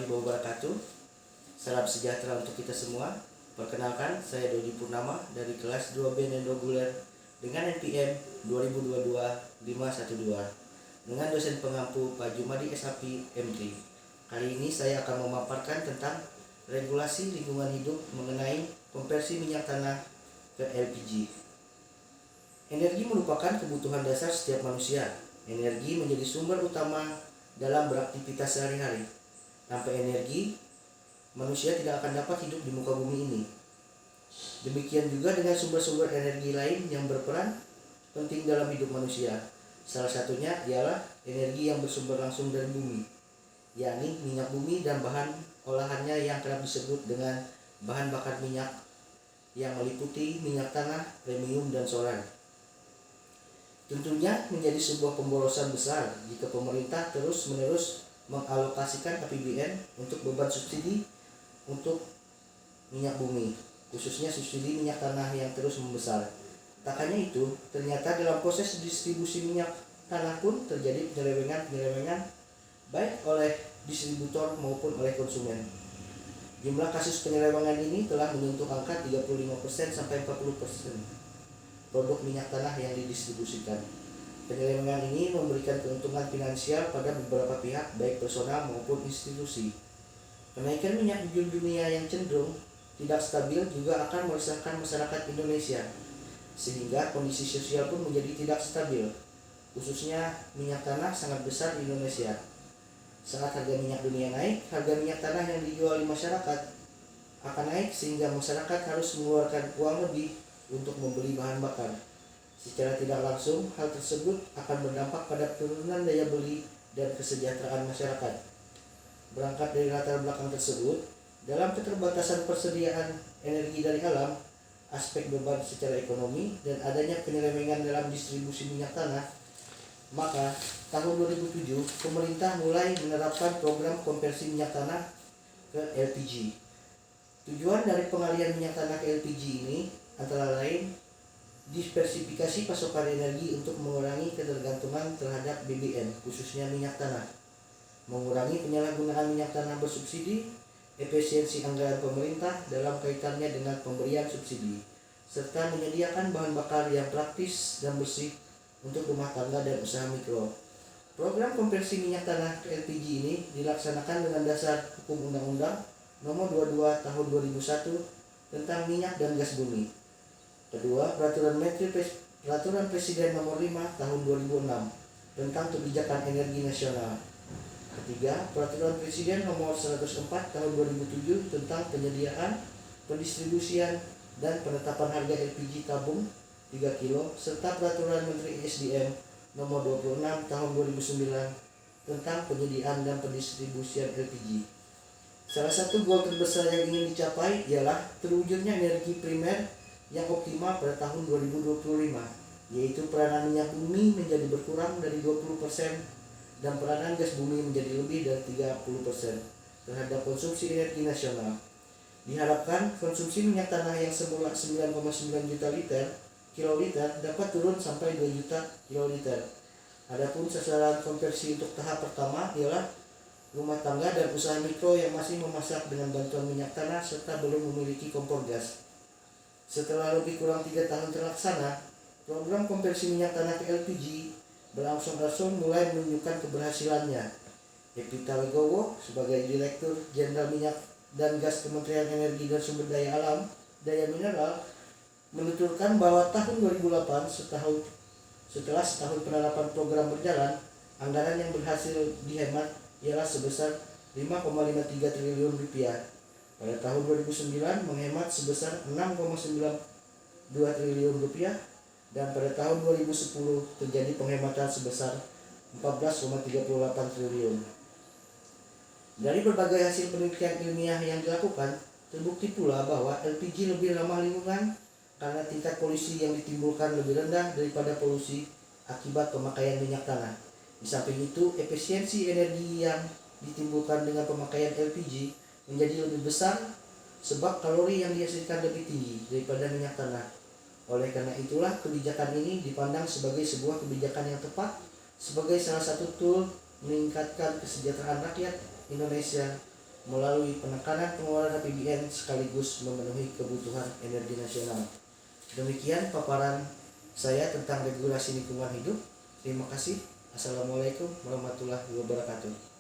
warahmatullahi wabarakatuh. Salam sejahtera untuk kita semua. Perkenalkan, saya Dodi Purnama dari kelas 2B Nendoguler dengan NPM 2022-512 dengan dosen pengampu Pak Jumadi SAP M3. Kali ini saya akan memaparkan tentang regulasi lingkungan hidup mengenai konversi minyak tanah ke LPG. Energi merupakan kebutuhan dasar setiap manusia. Energi menjadi sumber utama dalam beraktivitas sehari-hari. Tanpa energi, manusia tidak akan dapat hidup di muka bumi ini. Demikian juga dengan sumber-sumber energi lain yang berperan penting dalam hidup manusia. Salah satunya ialah energi yang bersumber langsung dari bumi, yakni minyak bumi dan bahan olahannya yang kerap disebut dengan bahan bakar minyak yang meliputi minyak tanah, premium, dan solar. Tentunya menjadi sebuah pemborosan besar jika pemerintah terus-menerus mengalokasikan APBN untuk beban subsidi untuk minyak bumi, khususnya subsidi minyak tanah yang terus membesar. Tak hanya itu, ternyata dalam proses distribusi minyak tanah pun terjadi penyelewengan baik oleh distributor maupun oleh konsumen. Jumlah kasus penyelewengan ini telah menyentuh angka 35% sampai 40% produk minyak tanah yang didistribusikan. Penyelewengan ini memberikan keuntungan finansial pada beberapa pihak, baik personal maupun institusi. Kenaikan minyak di dunia yang cenderung tidak stabil juga akan meresahkan masyarakat Indonesia, sehingga kondisi sosial pun menjadi tidak stabil. Khususnya minyak tanah sangat besar di Indonesia. Saat harga minyak dunia naik, harga minyak tanah yang dijual di masyarakat akan naik sehingga masyarakat harus mengeluarkan uang lebih untuk membeli bahan bakar. Secara tidak langsung, hal tersebut akan berdampak pada penurunan daya beli dan kesejahteraan masyarakat. Berangkat dari latar belakang tersebut, dalam keterbatasan persediaan energi dari alam, aspek beban secara ekonomi, dan adanya penyelewengan dalam distribusi minyak tanah, maka tahun 2007 pemerintah mulai menerapkan program konversi minyak tanah ke LPG. Tujuan dari pengalihan minyak tanah ke LPG ini antara lain diversifikasi pasokan energi untuk mengurangi ketergantungan terhadap BBM, khususnya minyak tanah, mengurangi penyalahgunaan minyak tanah bersubsidi, efisiensi anggaran pemerintah dalam kaitannya dengan pemberian subsidi, serta menyediakan bahan bakar yang praktis dan bersih untuk rumah tangga dan usaha mikro. Program konversi minyak tanah ke LPG ini dilaksanakan dengan dasar hukum Undang-Undang Nomor 22 Tahun 2001 tentang minyak dan gas bumi. Kedua, Peraturan Presiden Nomor 5 Tahun 2006 tentang kebijakan energi nasional. Ketiga, Peraturan Presiden Nomor 104 Tahun 2007 tentang penyediaan, pendistribusian, dan penetapan harga LPG tabung 3 kilo, serta Peraturan Menteri SDM Nomor 26 Tahun 2009 tentang penyediaan dan pendistribusian LPG. Salah satu goal terbesar yang ingin dicapai ialah terwujudnya energi primer yang optimal pada tahun 2025, yaitu peranan minyak bumi menjadi berkurang dari 20% dan peranan gas bumi menjadi lebih dari 30% terhadap konsumsi energi nasional. Diharapkan konsumsi minyak tanah yang semula 9,9 juta kiloliter dapat turun sampai 2 juta kiloliter. Adapun sasaran konversi untuk tahap pertama ialah rumah tangga dan usaha mikro yang masih memasak dengan bantuan minyak tanah serta belum memiliki kompor gas. Setelah lebih kurang 3 tahun terlaksana, program konversi minyak tanah ke LPG berangsur-angsur mulai menunjukkan keberhasilannya. Epita Legowo sebagai Direktur Jenderal Minyak dan Gas Kementerian Energi dan Sumber Daya Alam, Daya Mineral, menuturkan bahwa tahun 2008 setelah setahun penerapan program berjalan, anggaran yang berhasil dihemat ialah sebesar 5,53 triliun rupiah. Pada tahun 2009 menghemat sebesar 6,92 triliun rupiah dan pada tahun 2010 terjadi penghematan sebesar 14,38 triliun. Dari berbagai hasil penelitian ilmiah yang dilakukan, terbukti pula bahwa LPG lebih ramah lingkungan karena tingkat polusi yang ditimbulkan lebih rendah daripada polusi akibat pemakaian minyak tanah. Di samping itu, efisiensi energi yang ditimbulkan dengan pemakaian LPG menjadi lebih besar sebab kalori yang dihasilkan lebih tinggi daripada minyak tanah. Oleh karena itulah kebijakan ini dipandang sebagai sebuah kebijakan yang tepat sebagai salah satu tool meningkatkan kesejahteraan rakyat Indonesia melalui penekanan pengeluaran APBN sekaligus memenuhi kebutuhan energi nasional. Demikian paparan saya tentang regulasi lingkungan hidup. Terima kasih. Assalamualaikum warahmatullahi wabarakatuh.